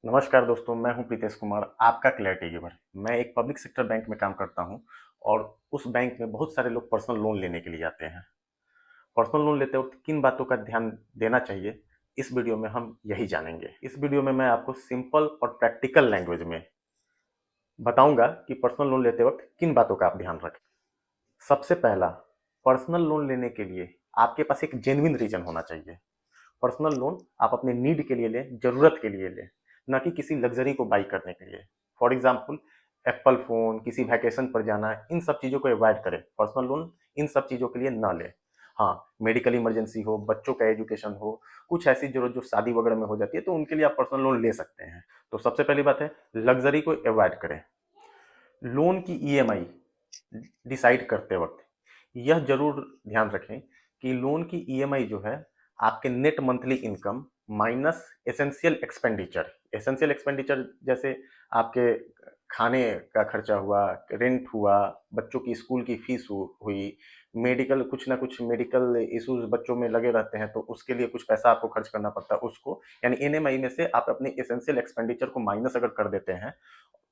नमस्कार दोस्तों, मैं हूं प्रीतेश कुमार, आपका क्लैरिटी गिवर। मैं एक पब्लिक सेक्टर बैंक में काम करता हूं और उस बैंक में बहुत सारे लोग पर्सनल लोन लेने के लिए आते हैं। पर्सनल लोन लेते वक्त किन बातों का ध्यान देना चाहिए, इस वीडियो में हम यही जानेंगे। इस वीडियो में मैं आपको सिंपल और प्रैक्टिकल लैंग्वेज में बताऊंगा कि पर्सनल लोन लेते वक्त किन बातों का आप ध्यान रखें। सबसे पहला, पर्सनल लोन लेने के लिए आपके पास एक जेन्युइन रीजन होना चाहिए। पर्सनल लोन आप अपने नीड के लिए लें, जरूरत के लिए लें, ना कि किसी लग्जरी को बाई करने के लिए। फॉर एग्जाम्पल, एप्पल फोन, किसी वैकेशन पर जाना, इन सब चीज़ों को अवॉइड करें। पर्सनल लोन इन सब चीज़ों के लिए ना लें। हाँ, मेडिकल इमरजेंसी हो, बच्चों का एजुकेशन हो, कुछ ऐसी जरूरत जो शादी वगैरह में हो जाती है, तो उनके लिए आप पर्सनल लोन ले सकते हैं। तो सबसे पहली बात है, लग्जरी को अवॉइड करें। लोन की ईएमआई डिसाइड करते वक्त यह जरूर ध्यान रखें कि लोन की ईएमआई जो है आपके net monthly income minus essential expenditure. Essential expenditure जैसे आपके खाने का खर्चा हुआ, रेंट हुआ, बच्चों की स्कूल की फीस हुई, मेडिकल, कुछ ना कुछ मेडिकल इश्यूज बच्चों में लगे रहते हैं तो उसके लिए कुछ पैसा आपको खर्च करना पड़ता है, उसको यानी एनएमआई में से आप अपने एसेंशियल एक्सपेंडिचर को माइनस अगर कर देते हैं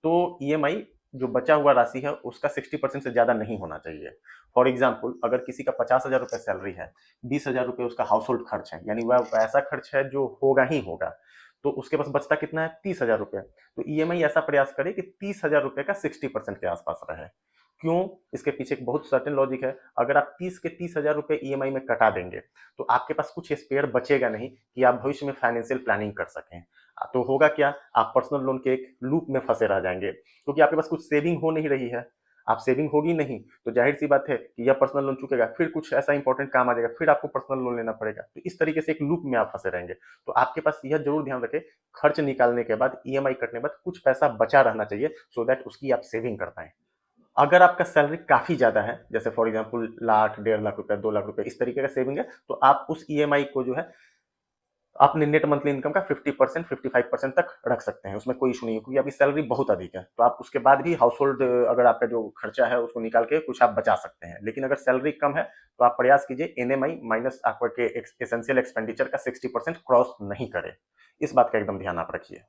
तो ईएमआई जो बचा हुआ राशि है उसका 60% से ज्यादा नहीं होना चाहिए। फॉर एग्जाम्पल, अगर किसी का 50,000 रुपये सैलरी है, 20,000 रुपये उसका हाउस होल्ड खर्च है, यानी वह ऐसा खर्च है जो होगा ही होगा, तो उसके पास बचता कितना है? 30,000 रुपये। तो ईएमआई ऐसा प्रयास करे कि 30,000 रुपये का 60% के आसपास रहे। क्यों? इसके पीछे एक बहुत सर्टेन लॉजिक है। अगर आप 30,000 रुपये ईएमआई में कटा देंगे तो आपके पास कुछ स्पेयर बचेगा नहीं कि आप भविष्य में फाइनेंशियल प्लानिंग कर सकें। तो होगा क्या? आप पर्सनल लोन के एक लूप में फंसे रह जाएंगे, क्योंकि आपके पास कुछ सेविंग हो नहीं रही है। आप सेविंग होगी नहीं तो जाहिर सी बात है कि यह पर्सनल लोन चुकेगा, फिर कुछ ऐसा इंपॉर्टेंट काम आ जाएगा, फिर आपको पर्सनल लोन लेना पड़ेगा। तो इस तरीके से एक लूप में आप फंसे रहेंगे। तो आपके पास यह जरूर ध्यान रखें, खर्च निकालने के बाद, ईएमआई कटने के बाद कुछ पैसा बचा रहना चाहिए, सो दैट उसकी आप सेविंग कर पाए। अगर आपका सैलरी काफी ज्यादा है, जैसे फॉर एग्जाम्पल लाख, 1.5 लाख रुपए, 2 लाख रुपए, इस तरीके का सेविंग है, तो आप उस ईएमआई को जो है अपने नेट मंथली इनकम का 50%, 55% तक रख सकते हैं। उसमें कोई इशू नहीं है, क्योंकि आपकी सैलरी बहुत अधिक है, तो आप उसके बाद भी हाउस होल्ड, अगर आपका जो खर्चा है उसको निकाल के कुछ आप बचा सकते हैं। लेकिन अगर सैलरी कम है तो आप प्रयास कीजिए एनएमआई माइनस आपके एसेंशियल एक्सपेंडिचर का 60% क्रॉस नहीं करे। इस बात का एकदम ध्यान आप रखिए।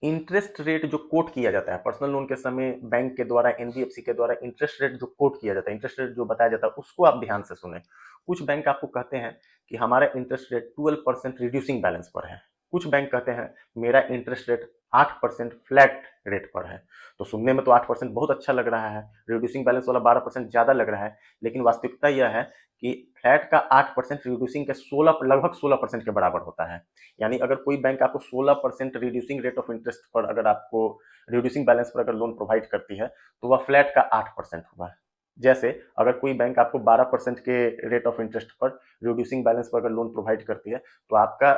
इंटरेस्ट रेट जो कोट किया जाता है पर्सनल लोन के समय बैंक के द्वारा, एनबीएफसी के द्वारा, इंटरेस्ट रेट जो कोट किया जाता है, इंटरेस्ट रेट जो बताया जाता है, उसको आप ध्यान से सुने। कुछ बैंक आपको कहते हैं कि हमारा इंटरेस्ट रेट 12% रिड्यूसिंग बैलेंस पर है। कुछ बैंक कहते हैं मेरा इंटरेस्ट रेट 8% फ्लैट रेट पर है। तो सुनने में तो 8% बहुत अच्छा लग रहा है, रिड्यूसिंग बैलेंस वाला 12% ज्यादा लग रहा है, लेकिन वास्तविकता यह है कि फ्लैट का 8% रिड्यूसिंग के 16, लगभग 16% के बराबर होता है। यानी अगर कोई बैंक आपको 16% रिड्यूसिंग रेट ऑफ इंटरेस्ट पर, अगर आपको रिड्यूसिंग बैलेंस पर अगर लोन प्रोवाइड करती है, तो वह फ्लैट का 8% हुआ। जैसे अगर कोई बैंक आपको 12% के रेट ऑफ इंटरेस्ट पर रिड्यूसिंग बैलेंस पर अगर लोन प्रोवाइड करती है, तो आपका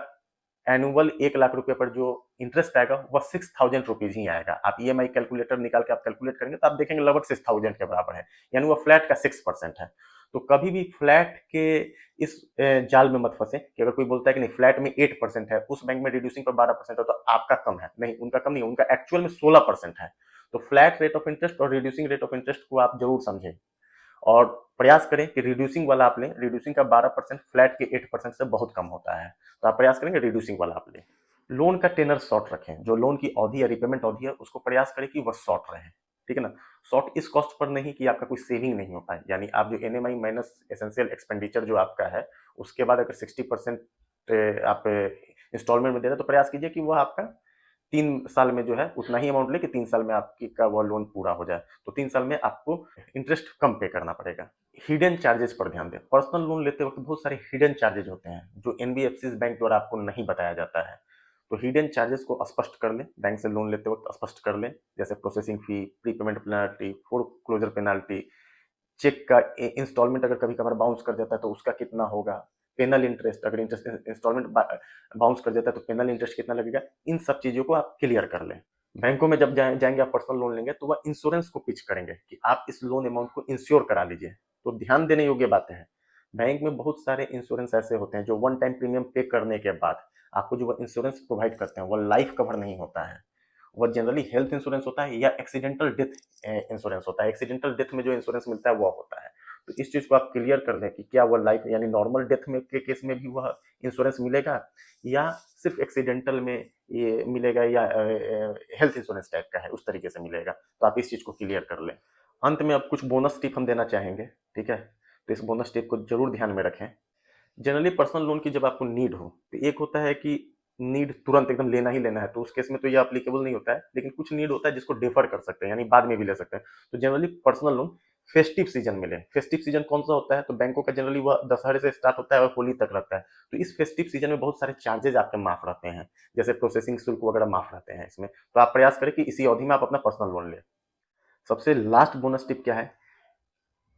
एनुअल 1 लाख रुपए पर जो इंटरेस्ट आएगा वह 6,000 रुपीज ही आएगा। आप ईएमआई कैलकुलेटर निकाल के आप कैलकुलेट करेंगे तो आप देखेंगे लगभग 6,000 के बराबर है, यानी वह फ्लैट का 6% है। तो कभी भी फ्लैट के इस जाल में मत फंसे कि अगर कोई बोलता है कि नहीं फ्लैट में 8% है, उस बैंक में रिड्यूसिंग पर 12% है तो आपका कम है। नहीं, उनका कम नहीं, उनका एक्चुअल में 16% है। तो फ्लैट रेट ऑफ इंटरेस्ट और रिड्यूसिंग रेट ऑफ इंटरेस्ट को आप जरूर समझें और प्रयास करें कि रिड्यूसिंग वाला आप लें। रिड्यूसिंग का 12% फ्लैट के 8% से बहुत कम होता है, तो आप प्रयास करेंगे रिड्यूसिंग वाला आप लें। लोन का टेनर शॉर्ट रखें, जो लोन की अवधि या रिपेमेंट अवधि है उसको प्रयास करें कि वह शॉर्ट रहे। ठीक है ना? शॉर्ट इस कॉस्ट पर नहीं कि आपका कोई सेविंग नहीं हो पाए, यानी आप जो एनएमआई माइनस एसेंशियल एक्सपेंडिचर जो आपका है उसके बाद अगर 60% आप इंस्टॉलमेंट में दे रहे हैं, तो प्रयास कीजिए कि वह आपका 3 साल में जो है उतना ही अमाउंट ले कि 3 साल में आपकी का वह लोन पूरा हो जाए। तो 3 साल में आपको इंटरेस्ट कम पे करना पड़ेगा। हिडन चार्जेस पर ध्यान दें। पर्सनल लोन लेते वक्त बहुत सारे हिडन चार्जेस होते हैं जो एनबीएफसी बैंक द्वारा आपको नहीं बताया जाता है। तो हिडन चार्जेस को स्पष्ट कर लें, बैंक से लोन लेते वक्त स्पष्ट कर लें, जैसे processing fee, prepayment penalty, foreclosure penalty, cheque का इंस्टॉलमेंट अगर कभी कभार बाउंस कर जाता है तो उसका कितना होगा, पेनल इंटरेस्ट, अगर इंटरेस्ट इंस्टॉलमेंट बाउंस कर जाता है तो पेनल इंटरेस्ट कितना लगेगा। इन सब चीजों को आप क्लियर कर लें। बैंकों में जब जाएंगे आप पर्सनल लोन लेंगे तो वह इंश्योरेंस को पिच करेंगे कि आप इस लोन अमाउंट को इंश्योर करा लीजिए। तो ध्यान देने योग्य बातें हैं। बैंक में बहुत सारे इंश्योरेंस ऐसे होते हैं जो वन टाइम प्रीमियम पे करने के बाद आपको जो इंश्योरेंस प्रोवाइड करते हैं वो लाइफ कवर नहीं होता है। वह जनरली हेल्थ इंश्योरेंस होता है या एक्सीडेंटल डेथ इंश्योरेंस होता है। एक्सीडेंटल डेथ में जो इंश्योरेंस मिलता है वो होता है। तो इस चीज़ को आप क्लियर कर लें कि क्या वह लाइफ यानी नॉर्मल डेथ में के केस में भी वह इंश्योरेंस मिलेगा, या सिर्फ एक्सीडेंटल में ये मिलेगा, या हेल्थ इंश्योरेंस टाइप का है उस तरीके से मिलेगा। तो आप इस चीज़ को क्लियर कर लें। अंत में अब कुछ बोनस टिप हम देना चाहेंगे, ठीक है? तो इस बोनस टिप को जरूर ध्यान में रखें। जनरली पर्सनल लोन की जब आपको नीड हो, तो एक होता है कि नीड तुरंत एकदम लेना ही लेना है, तो उस केस में तो ये एप्लीकेबल नहीं होता है, लेकिन कुछ नीड होता है जिसको डिफर कर सकते हैं, यानी बाद में भी ले सकते हैं। तो generally personal loan festive season में लें। फेस्टिव सीजन कौन सा होता है? तो बैंकों का जनरली वह दशहरे से स्टार्ट होता है और होली तक रहता है। तो इस फेस्टिव सीजन में बहुत सारे चार्जेज आपके माफ रहते हैं, जैसे प्रोसेसिंग शुल्क वगैरह माफ रहते हैं इसमें। तो आप प्रयास करें कि इसी अवधि में आप अपना पर्सनल लोन लें। सबसे लास्ट बोनस टिप क्या है?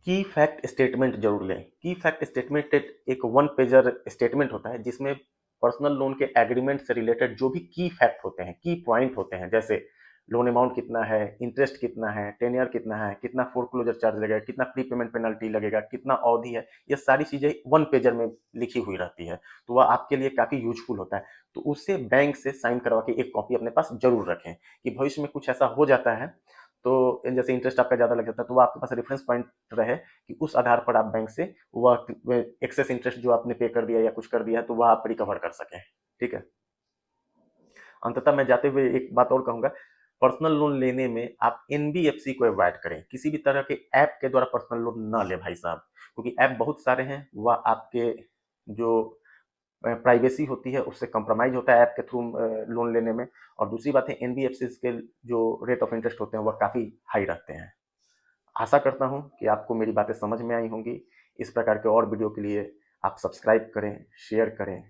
की फैक्ट स्टेटमेंट जरूर लें। की फैक्ट स्टेटमेंट एक वन पेजर स्टेटमेंट होता है जिसमें पर्सनल लोन के एग्रीमेंट से रिलेटेड जो भी की फैक्ट होते हैं, की पॉइंट होते हैं, जैसे लोन अमाउंट कितना है, इंटरेस्ट कितना है, टेन्योर कितना है, कितना फोरक्लोजर चार्ज लगेगा, कितना प्री पेमेंट पेनल्टी लगेगा, कितना अवधि है, ये सारी चीजें वन पेजर में लिखी हुई रहती है। तो वह आपके लिए काफी यूजफुल होता है। तो उससे बैंक से साइन करवा के एक कॉपी अपने पास जरूर रखें, कि भविष्य में कुछ ऐसा हो जाता है तो जैसे इंटरेस्ट आपका ज़्यादा लग जाता है, तो वो आपके पास रेफरेंस पॉइंट रहे कि उस आधार पर आप बैंक से वह एक्सेस इंटरेस्ट जो आपने पे कर दिया या कुछ कर दिया है, तो वह आप रिकवर कर सकें। ठीक है। अंततः मैं जाते हुए एक बात और कहूंगा, पर्सनल लोन लेने में आप एनबीएफसी को अवॉइड करें। किसी भी तरह के ऐप के द्वारा पर्सनल लोन ना ले भाई साहब, क्योंकि ऐप बहुत सारे हैं, वह आपके जो प्राइवेसी होती है उससे कंप्रोमाइज होता है ऐप के थ्रू लोन लेने में। और दूसरी बात है, एनबीएफसी के जो रेट ऑफ इंटरेस्ट होते हैं वह काफ़ी हाई रहते हैं। आशा करता हूं कि आपको मेरी बातें समझ में आई होंगी। इस प्रकार के और वीडियो के लिए आप सब्सक्राइब करें, शेयर करें।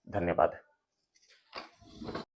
धन्यवाद।